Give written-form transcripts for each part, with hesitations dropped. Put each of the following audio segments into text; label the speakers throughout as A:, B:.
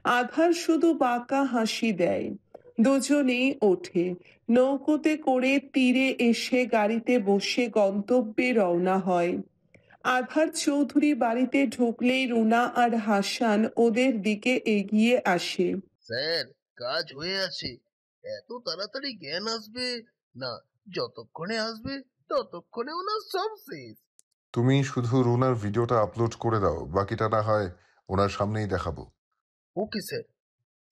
A: আধার শুধু বাঁকা হাসি দেয়। দুজনেই ওঠে। নৌকোতে করে তীরে এসে গাড়িতে বসে গন্তব্যে রওনা হয়। আধার চৌধুরী বাড়িতে ঢুকলেই রুনা আর হাসান ওদের দিকে এগিয়ে আসে।
B: স্যার, কাজ হয়ে আছে। এত তাড়াতাড়ি জ্ঞান আসবে না, যতক্ষণে আসবে ততক্ষণে ওনার সব শেষ।
C: তুমি শুধু রুনার ভিডিওটা আপলোড করে দাও, বাকিটা না হয় ওনার সামনেই দেখাবো।
B: Okay sir.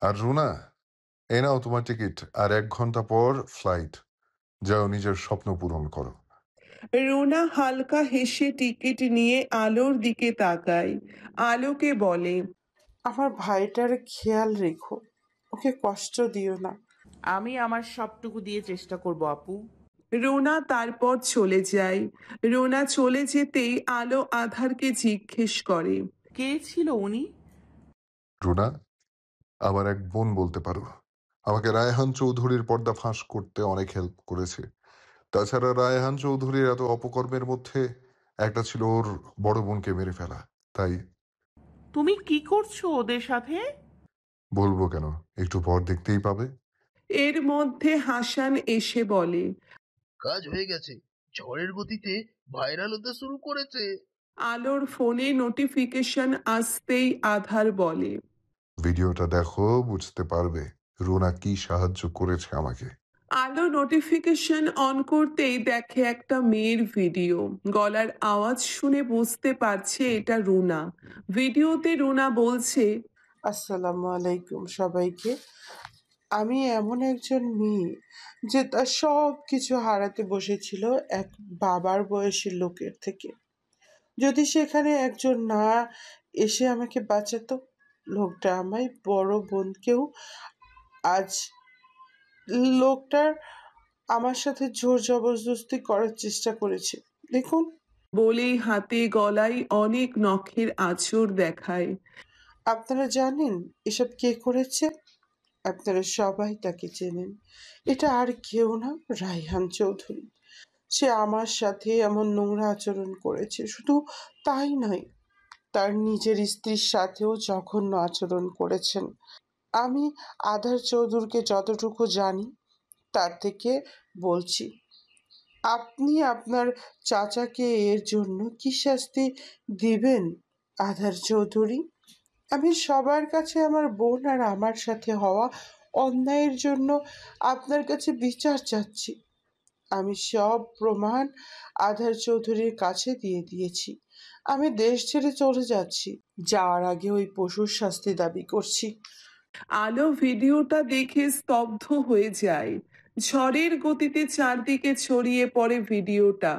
C: আর রুনা, এ নাও তোমার টিকিট, আর 1 ঘন্টা পর ফ্লাইট। যাও, নিজের স্বপ্ন পূরণ করো।
A: রুনা হালকা হেসে টিকিট নিয়ে আলোর দিকে তাকায়। আলোকে বলে,
D: আমার ভাইটার খেয়াল রেখো, ওকে কষ্ট দিও না।
E: আমি আমার সবটুকু দিয়ে চেষ্টা করব আপু।
A: রুনা তারপর চলে যায়। রুনা চলে যেতেই আলো আধারকে জিজ্ঞেস করে,
E: কে ছিল উনি?
C: রুনা আমার এক বোন বলতে পারো। আমাকে রায়হান চৌধুরীর পর্দা ফাঁস করতে অনেক হেল্প করেছে। তাছাড়া রায়হান চৌধুরীর এত অপকর্মের মধ্যে একটা ছিল ওর বড় বোনকে মেরে ফেলা। তাই।
E: তুমি কি করছো ওদের সাথে?
C: বলবো কেন, একটু পর দেখতেই পাবে।
A: এর মধ্যে হাসান এসে বলে,
B: কাজ হয়ে গেছে, ঝড়ের গতিতে ভাইরাল হতে শুরু করেছে।
A: আলোর ফোনে নোটিফিকেশন আসতেই আধার বলে,
C: ভিডিওটা দেখো, বুঝতে পারবে রুনা কি সাহায্য করেছে আমাকে।
A: আলো নোটিফিকেশন অন করতেই দেখে একটা মেয়ের ভিডিও। গলার আওয়াজ শুনে বুঝতে পারছে এটা রুনা। ভিডিওতে রুনা বলছে,
D: আসসালামু আলাইকুম সবাইকে। আমি এমন একজন মেয়ে যে তার সব কিছু হারাতে বসেছিল এক বাবার বয়সী লোকের থেকে। যদি সেখানে একজন না এসে আমাকে বাঁচাতো, লোকটা আমায় বড় বোনকেও আজ লোকটার আমার সাথে জোর জবরদস্তি করার চেষ্টা করেছে। দেখুন।
A: বলেই হাতে গলায় অনেক নখের আঁচড় দেখায়।
D: আপনারা জানেন এসব কে করেছে? আপনারা সবাই তাকে চেনেন। এটা আর কেউ না, রায়হান চৌধুরী। সে আমার সাথে এমন নোংরা আচরণ করেছে। শুধু তাই নয়, তার নিজের স্ত্রীর সাথেও জঘন্য আচরণ করেছেন। আমি আধার চৌধুরীকে যতটুকু জানি তার থেকে বলছি। আপনি আপনার চাচাকে এর জন্য কি শাস্তি দিবেন আধার চৌধুরী? আমি সবার কাছে আমার বোন আর আমার সাথে হওয়া অন্যায়ের জন্য আপনার কাছে বিচার চাচ্ছি। আমি সব প্রমাণ আধার চৌধুরীর কাছে দিয়ে দিয়েছি। আমি দেশ ছেড়ে চলে যাচ্ছি। যাওয়ার আগে ওই পশুর শাস্তি দাবি করছি।
A: আলো ভিডিওটা দেখে স্তব্ধ হয়ে যায়। ঝড়ের গতিতে চারদিকে ছড়িয়ে পড়ে ভিডিওটা।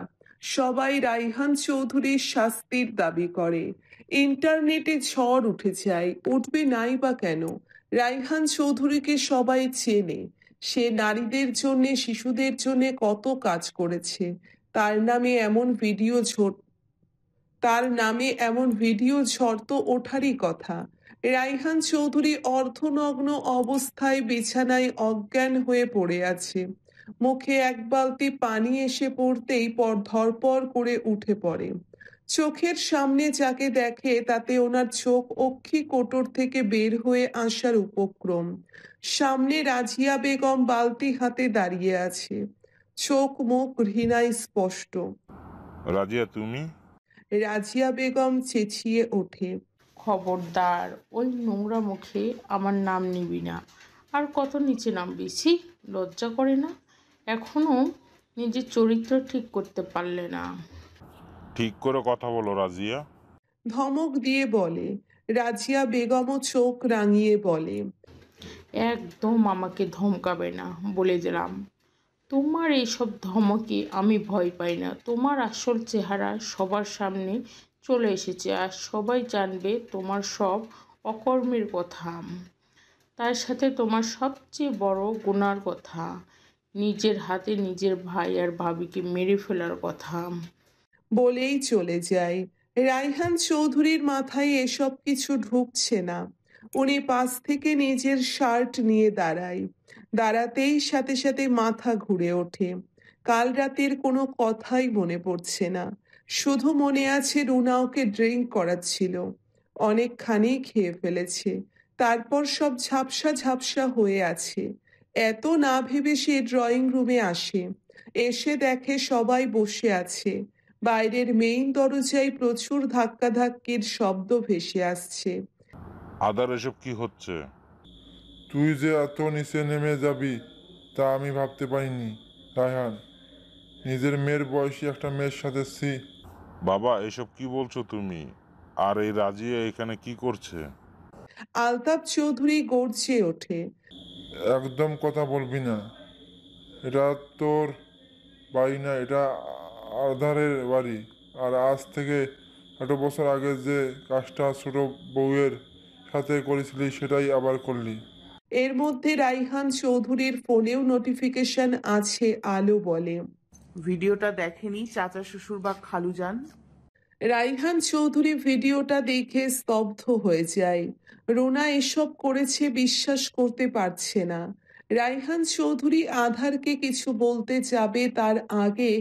A: সবাই রায়হান চৌধুরীর শাস্তির দাবি করে। ইন্টারনেটে ঝড় উঠে যায়, উঠবে নাই বা কেন। রায়হান চৌধুরীকে সবাই চেনে। সে নারীদের জন্য, শিশুদের জন্য কত কাজ করেছে। তার নামে এমন ঝড় তো ওঠারই কথা। রায়হান চৌধুরী অর্ধনগ্ন অবস্থায় বিছানায় অজ্ঞান হয়ে পড়ে আছে। মুখে এক বালতি পানি এসে পড়তেই ধরপড় করে উঠে পড়ে। চোখের সামনে যাকে দেখে তাতে ওনার চোখ অক্ষি কোটর থেকে বের হয়ে আসার উপক্রম। সামনে রাজিয়া বেগম বালতি হাতে দাঁড়িয়ে আছে। চোখ মুখ ঘৃণায় স্পষ্ট।
F: রাজিয়া, তুমি?
A: রাজিয়া বেগম চেঁচিয়ে ওঠে,
G: খবরদার, ওই নোংরা মুখে আমার নাম নিবি না। আর কত নিচে নামবি? ছি, লজ্জা করে না? এখনো নিজের চরিত্র ঠিক করতে পারলে না।
F: ঠিক করে কথা বলো রাজিয়া।
A: ধমক দিয়ে বলে। রাজিয়া বেগমও চোখ রাঙিয়ে বলে,
G: একদম আমাকে ধমকাবে না, বলে দিলাম। তোমার এইসব ধমকে আমি ভয় পাই না। তোমার আসল চেহারা সবার সামনে চলে এসেছে, আর সবাই জানবে তোমার সব অকর্মের কথা। তার সাথে তোমার সবচেয়ে বড় গুনার কথা, নিজের হাতে নিজের ভাই আর ভাবিকে মেরে ফেলার কথা।
A: বলেই চলে যায়। রায়হান চৌধুরীর মাথায় এসব কিছু ঢুকছে না। উনি পাশ থেকে নিজের শার্ট নিয়ে দাঁড়াতেই সাথে সাথে মাথা ঘুরে ওঠে। কাল রাতের কোনো কথাই মনে পড়ছে না। শুধু মনে আছে রুনা ওকে ড্রিঙ্ক করাচ্ছিল। অনেকখানি খেয়ে ফেলেছে। তারপর সব ঝাপসা ঝাপসা হয়ে আছে। এত না ভেবে সে ড্রয়িং রুমে আসে। এসে দেখে সবাই বসে আছে। বাইরের মেইন দরজায় প্রচুর ধাক্কাধাক্কির শব্দ ভেসে আসছে।
F: আদার, এসব কি হচ্ছে?
H: তুই যে এত নিচে নেমে যাবি তা আমি ভাবতে পারিনি রায়হান। নিজের মেয়ের বয়সী একটা মেয়ের সাথে
F: বাবা, এসব কি বলছো তুমি? আর এই রাজিয়া এখানে কি করছে?
A: আলতাফ চৌধুরী গর্জে ওঠে।
H: একদম কথা বলবি না। এটা তোর বাড়ি না, এটা আধারের বাড়ি। আর আজ থেকে 1 বছর আগে যে কাজটা ছোট বউয়ের সাথে করেছিলি সেটাই আবার করলি।
A: এর মধ্যে রাইহান চৌধুরীর ফোনেও নোটিফিকেশন আছে। আলো বলে,
E: ভিডিওটা দেখেনি চাচা শ্বশুর বা খালুজান?
A: রাইহান চৌধুরী ভিডিওটা দেখে স্তব্ধ হয়ে যায়। রোনা এসব করেছে বিশ্বাস করতে পারছে না। রাইহান চৌধুরী আধারকে কিছু বলতে যাবে তার আগে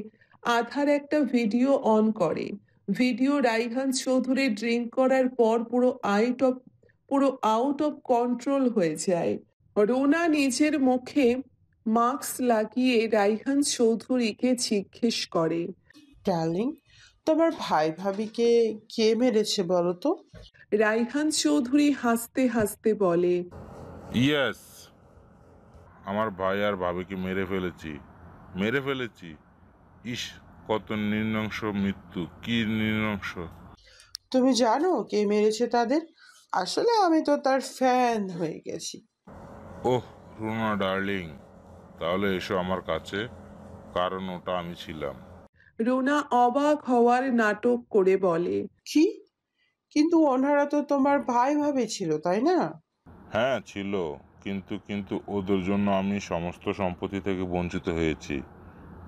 A: আধার একটা ভিডিও অন করে। ভিডিও রাইহান চৌধুরী ড্রিঙ্ক করার পর পুরো আউট অফ কন্ট্রোল হয়ে যায়। রোনা নিজের মুখে মাস্ক লাগিয়ে রাইহান চৌধুরীকে জিজ্ঞেস করে,
D: ডার্লিং, তোমার ভাই ভাবিকে কে মেরেছে বলো তো?
A: রাইহান চৌধুরী হাসতে হাসতে বলে,
F: ইয়েস, আমার ভাই আর ভাবিকে মেরে ফেলেছি। ইস, কত নৃশংস মৃত্যু, কি নৃশংস!
D: তুমি জানো কে মেরেছে তাদের? আসলে আমি তো তার ফ্যান হয়ে গেছি।
F: ওহ রুনা ডার্লিং, তাহলে এসো আমার কাছে, কারণ ওটা আমি ছিলাম।
A: রোনা অবাক হওয়ার নাটক করে বলে,
D: কি? কিন্তু ওনারা তো তোমার ভাই ভাবি ছিল, তাই না?
F: হ্যাঁ ছিল, কিন্তু ওদের জন্য আমি সমস্ত সম্পত্তি থেকে বঞ্চিত হয়েছি।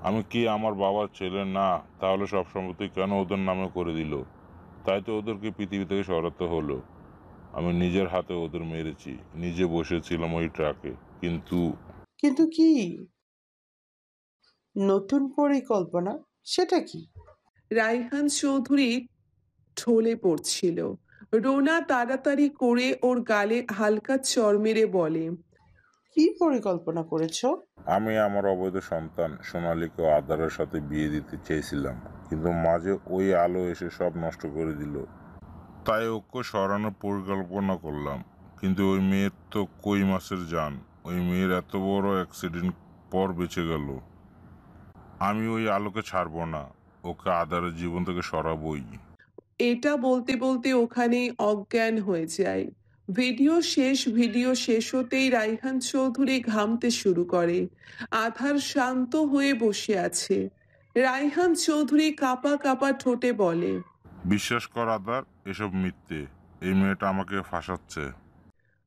F: আমি কি আমার বাবার ছেলে না? তাহলে সব সম্পত্তি কেন ওদের নামে করে দিল? তাই তো ওদেরকে পৃথিবী থেকে সরাতে হলো। আমি নিজের হাতে ওদের মেরেছি, নিজে বসেছিলাম ওই ট্রাকে।
D: কিন্তু কি নতুন পরিকল্পনা? সেটা কি?
A: রাইহান চৌধুরী ঢলে পড়ছিল। রোনা তাড়াতাড়ি করে ওর গালে হালকা চড় মেরে বলে,
D: কি পরিকল্পনা করেছো?
F: আমি আমার অবৈধ সন্তান সোনালীকে আদারের সাথে বিয়ে দিতে চেয়েছিলাম, কিন্তু মাঝে ওই আলো এসে সব নষ্ট করে দিল। তাই ওকে সরানোর পরিকল্পনা করলাম। কিন্তু ওই মেয়ের তো কই মাসের জান। ওই মেয়ের এত বড় অ্যাক্সিডেন্ট পর বেঁচে গেল। আমি ওই আলোকে ছাড়বো না, ওকে আদারের জীবন থেকে সরাবই।
A: এটা বলতে বলতে ওখানেই অজ্ঞান হয়ে যায়। ভিডিও শেষ হতেই রাইহান চৌধুরী ঘামতে শুরু করে। আধার শান্ত হয়ে বসে আছে। রাইহান চৌধুরী কাঁপা কাঁপা ঠোঁটে বলে,
F: বিশ্বাস কর আদার, এসব মিথ্যে। এই মেয়েটা আমাকে ফাঁসাচ্ছে।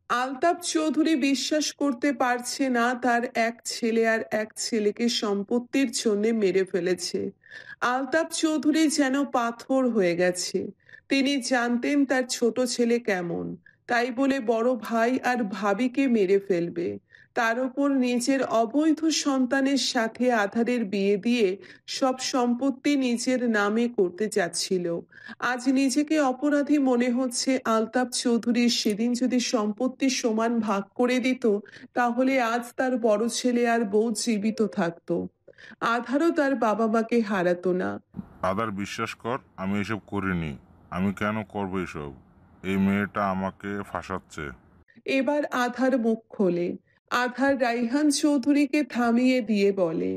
A: আলতাফ চৌধুরী বিশ্বাস করতে পারছে না তার এক ছেলে আর এক ছেলেকে সম্পত্তির জন্য মেরে ফেলেছে। আলতাফ চৌধুরী যেন পাথর হয়ে গেছে। তিনি জানতেন তার ছোট ছেলে কেমন, তাই বলে বড় ভাই আর ভাবিকে মেরে ফেলবে। তার উপর নিজের অবৈধ সন্তানের সাথে আধারের বিয়ে দিয়ে সব সম্পত্তি নিজের নামে করতে যাচ্ছিল। আজ নিজেকে অপরাধী মনে হচ্ছে। আলতাফ চৌধুরী সেদিন যদি সম্পত্তি সমান ভাগ করে দিত, তাহলে আজ তার বড় ছেলে আর বউ জীবিত থাকতো। আধারও তার বাবা মাকে হারাতো না।
F: আদার, বিশ্বাস কর, আমি এসব করিনি। আমি কেন করবো এসব? এই মেয়েটা আমাকে ফাঁসাচ্ছে।
A: এবার আধার মুখ খোলে। আধার রাইহান চৌধুরীকে থামিয়ে দিয়ে বলে,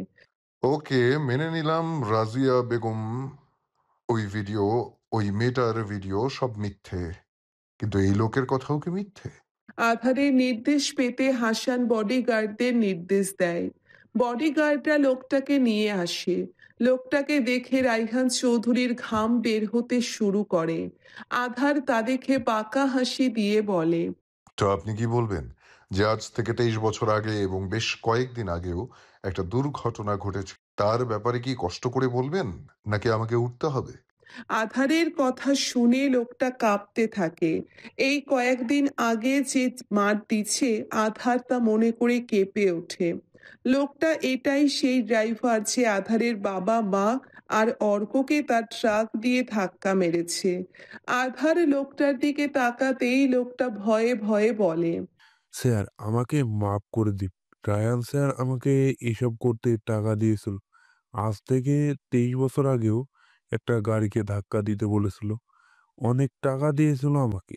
C: ওকে, মেনে নিলাম রাজিয়া বেগম, ওই মেয়েটার ভিডিও সব মিথ্যে, কিন্তু এই লোকের কথাও কি মিথ্যে?
A: আধারের নির্দেশ পেতে হাসান বডিগার্ডদের নির্দেশ দেয়। বডিগার্ডরা লোকটাকে নিয়ে আসে। লোকটাকে দেখে রাইহান চৌধুরীর ঘাম বের হতে শুরু করে। আধার তা দেখে বাঁকা হাসি দিয়ে বলে,
C: তো আপনি কি বলবেন যে আজ থেকে 23 বছর আগে এবং বেশ কয়েকদিন আগেও একটা দুর্ঘটনা ঘটেছে, তার ব্যাপারে কি কষ্ট করে বলবেন, নাকি আমাকে উঠতে হবে?
A: আধারের কথা শুনে লোকটা কাঁপতে থাকে। এই কয়েকদিন আগে যে মার দিচ্ছে আধার তা মনে করে কেঁপে ওঠে। লোকটা এটাই সেই ড্রাইভার যে আধারের বাবা মা আর অর্ককে তার ট্রাক দিয়ে ধাক্কা মেরেছে। আধার লোকটার দিকে তাকাতেই লোকটা ভয়ে ভয়ে বলে,
I: স্যার আমাকে মাফ করে দিন। রায়ান স্যার আমাকে এসব করতে টাকা দিয়েছিল। আজ থেকে 23 বছর আগেও একটা গাড়িকে ধাক্কা দিতে বলেছিল। অনেক টাকা দিয়েছিল আমাকে।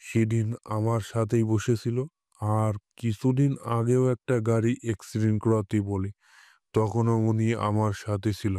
I: সেদিন আমার সাথেই বসেছিল। আর কিছুদিন আগেও একটা গাড়ি অ্যাক্সিডেন্ট করাতে বলে, তখনও উনি আমার সাথে ছিল।